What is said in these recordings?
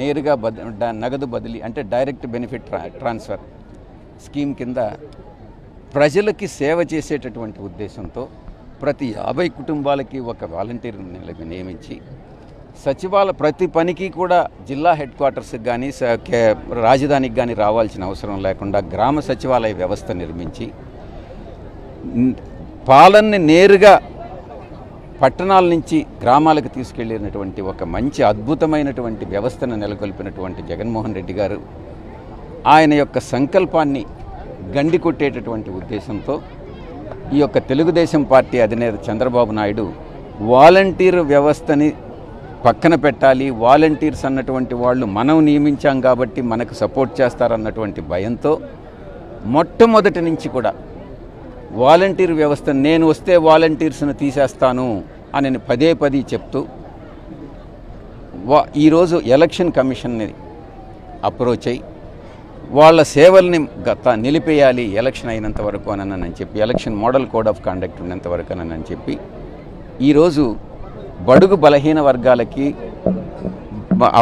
నేరుగా నగదు బదిలీ అంటే డైరెక్ట్ బెనిఫిట్ ట్రాన్స్ఫర్ స్కీమ్ కింద ప్రజలకి సేవ చేసేటటువంటి ఉద్దేశంతో ప్రతి 50 కుటుంబాలకి ఒక వాలంటీర్ నియమించి ప్రతి పనికి కూడా జిల్లా హెడ్ క్వార్టర్స్కి కానీ రాజధానికి కానీ రావాల్సిన అవసరం లేకుండా గ్రామ సచివాలయ వ్యవస్థ నిర్మించి పాలనని నేరుగా పట్టణాల నుంచి గ్రామాలకు తీసుకెళ్ళినటువంటి ఒక మంచి అద్భుతమైనటువంటి వ్యవస్థను నెలకొల్పినటువంటి జగన్మోహన్ రెడ్డి గారు ఆయన యొక్క సంకల్పాన్ని గండి కొట్టేటటువంటి ఉద్దేశంతో ఈ యొక్క తెలుగుదేశం పార్టీ అధినేత చంద్రబాబు నాయుడు వాలంటీర్ వ్యవస్థని పక్కన పెట్టాలి, వాలంటీర్స్ అన్నటువంటి వాళ్ళు మనం నియమించాం కాబట్టి మనకు సపోర్ట్ చేస్తారన్నటువంటి భయంతో మొట్టమొదటి నుంచి కూడా వాలంటీర్ వ్యవస్థ నేను వస్తే వాలంటీర్స్ను తీసేస్తాను అని పదే చెప్తూ ఈరోజు ఎలక్షన్ కమిషన్ని అప్రోచ్ అయ్యి వాళ్ళ సేవల్ని నిలిపేయాలి ఎలక్షన్ అయినంత వరకు అని చెప్పి election model code of conduct ఉన్నంత వరకు అని చెప్పి ఈరోజు బడుగు బలహీన వర్గాలకి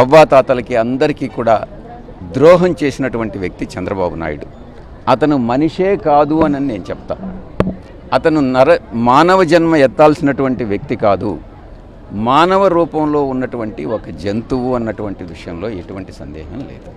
అవ్వాతాతలకి అందరికీ కూడా ద్రోహం చేసినటువంటి వ్యక్తి చంద్రబాబు నాయుడు. అతను మనిషే కాదు అని నేను చెప్తా. అతను మానవ జన్మ ఎత్తాల్సినటువంటి వ్యక్తి కాదు, మానవ రూపంలో ఉన్నటువంటి ఒక జంతువు అన్నటువంటి విషయంలో ఎటువంటి సందేహం లేదు.